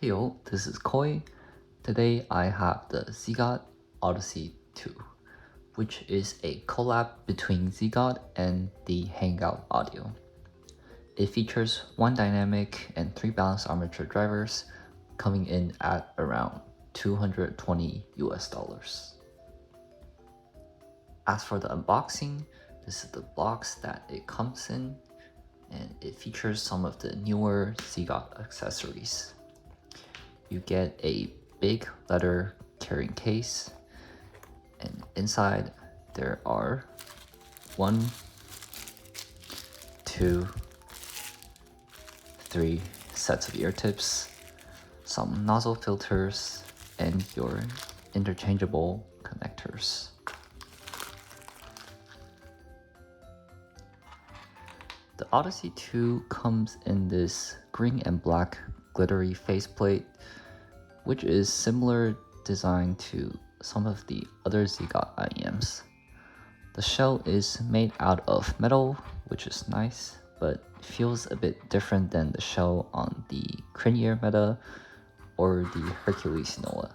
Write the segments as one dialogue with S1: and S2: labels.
S1: Heyo, this is Koi. Today I have the ZiiGaat Odyssey 2, which is a collab between ZiiGaat and the Hangout audio. It features 1 dynamic and 3 balanced armature drivers, coming in at around $220 US. As for the unboxing, this is the box that it comes in, and it features some of the newer ZiiGaat accessories. You get a big leather carrying case, and inside there are 1, 2, 3 sets of ear tips, some nozzle filters, and your interchangeable connectors. The Odyssey 2 comes in this green and black glittery faceplate, which is similar design to some of the other ZiiGaat IEMs. The shell is made out of metal, which is nice, but feels a bit different than the shell on the Crinier Meta or the Hercules Noah.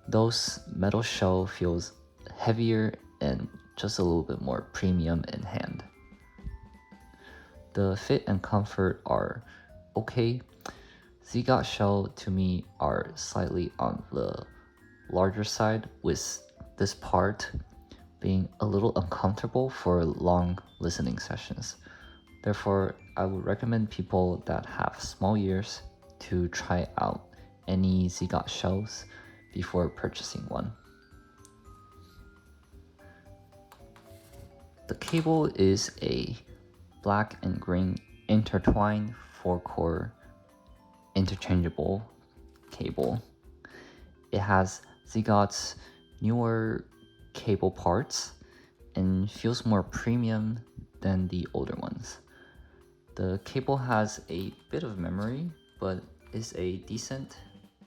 S1: Those metal shell feels heavier and just a little bit more premium in hand. The fit and comfort are okay. ZiiGaat shell to me are slightly on the larger side, with this part being a little uncomfortable for long listening sessions. Therefore, I would recommend people that have small ears to try out any ZiiGaat shells before purchasing one. The cable is a black and green intertwined 4-core interchangeable cable. It has ZiiGaat's newer cable parts and feels more premium than the older ones. The cable has a bit of memory, but is a decent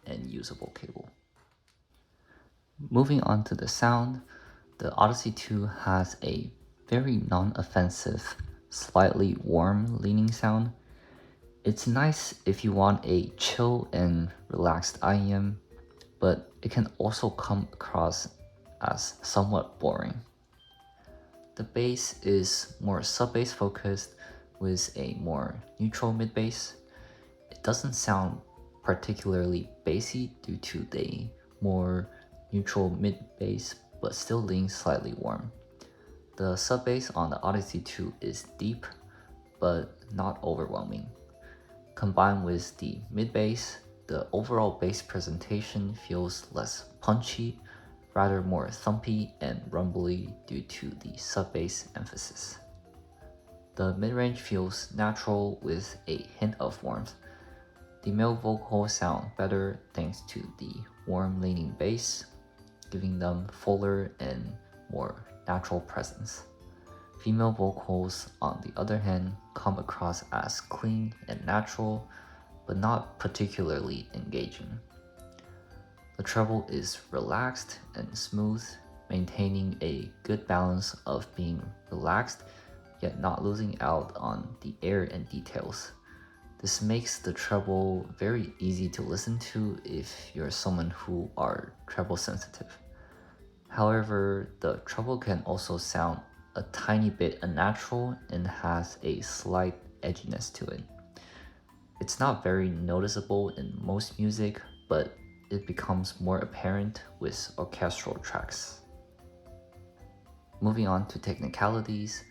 S1: and usable cable. Moving on to the sound, the Odyssey 2 has a very non-offensive, slightly warm leaning sound. It's nice if you want a chill and relaxed IEM, but it can also come across as somewhat boring. The bass is more sub-bass focused with a more neutral mid-bass. It doesn't sound particularly bassy due to the more neutral mid-bass, but still leans slightly warm. The sub-bass on the Odyssey 2 is deep, but not overwhelming. Combined with the mid-bass, the overall bass presentation feels less punchy, rather more thumpy and rumbly due to the sub-bass emphasis. The mid-range feels natural with a hint of warmth. The male vocals sound better thanks to the warm leaning bass, giving them fuller and more natural presence. Female vocals, on the other hand, come across as clean and natural, but not particularly engaging. The treble is relaxed and smooth, maintaining a good balance of being relaxed, yet not losing out on the air and details. This makes the treble very easy to listen to if you're someone who are treble sensitive. However, the treble can also sound a tiny bit unnatural and has a slight edginess to it. It's not very noticeable in most music, but it becomes more apparent with orchestral tracks. Moving on to technicalities,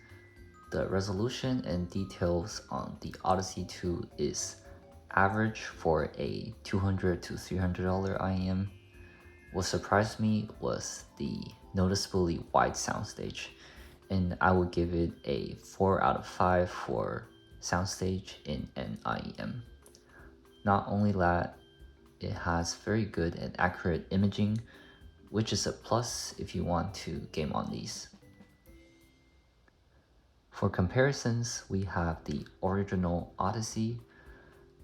S1: the resolution and details on the Odyssey 2 is average for a $200 to $300 IEM. What surprised me was the noticeably wide soundstage, and I would give it a 4 out of 5 for soundstage in an IEM. Not only that, it has very good and accurate imaging, which is a plus if you want to game on these. For comparisons, we have the original Odyssey.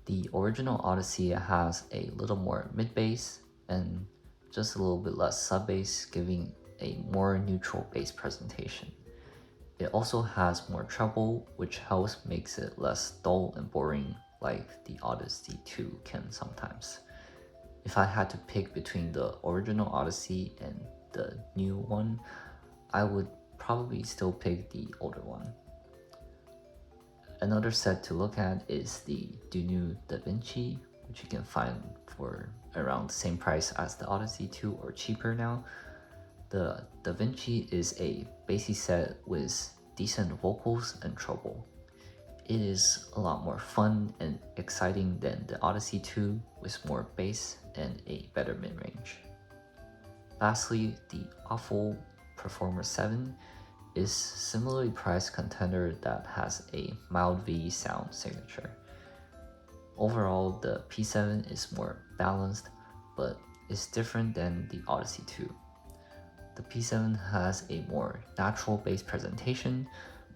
S1: The original Odyssey has a little more mid-bass and just a little bit less sub-bass, giving a more neutral bass presentation. It also has more treble, which helps makes it less dull and boring like the Odyssey 2 can sometimes. If I had to pick between the original Odyssey and the new one, I would probably still pick the older one. Another set to look at is the Xduoo DaVinci, which you can find for around the same price as the Odyssey 2 or cheaper now. The DaVinci is a bassy set with decent vocals and treble. It is a lot more fun and exciting than the Odyssey 2 with more bass and a better mid-range. Lastly, the Awful Performer 7 is similarly priced contender that has a mild V sound signature. Overall, the P7 is more balanced, but is different than the Odyssey 2. The P7 has a more natural bass presentation,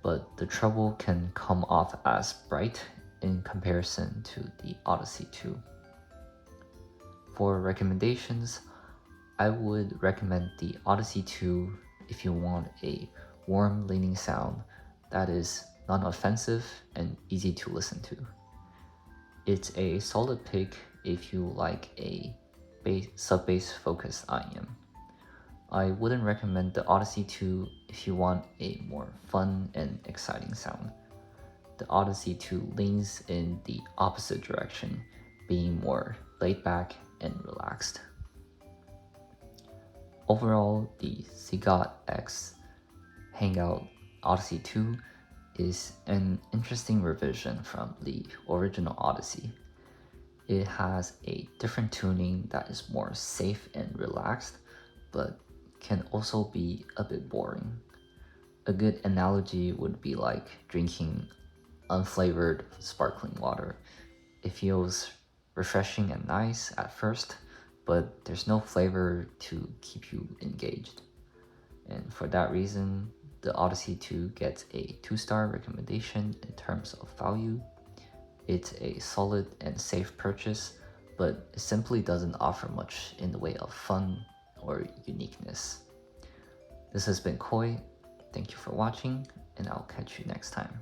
S1: but the treble can come off as bright in comparison to the Odyssey 2. For recommendations, I would recommend the Odyssey 2 if you want a warm leaning sound that is non-offensive and easy to listen to. It's a solid pick if you like a sub-bass focused IEM. I wouldn't recommend the Odyssey 2 if you want a more fun and exciting sound. The Odyssey 2 leans in the opposite direction, being more laid back and relaxed. Overall, the ZiiGaat X Hangout Odyssey 2 is an interesting revision from the original Odyssey. It has a different tuning that is more safe and relaxed, but can also be a bit boring. A good analogy would be like drinking unflavored sparkling water. It feels refreshing and nice at first, but there's no flavor to keep you engaged. And for that reason, the Odyssey 2 gets a 2-star recommendation in terms of value. It's a solid and safe purchase, but it simply doesn't offer much in the way of fun or uniqueness. This has been Koi. Thank you for watching, and I'll catch you next time.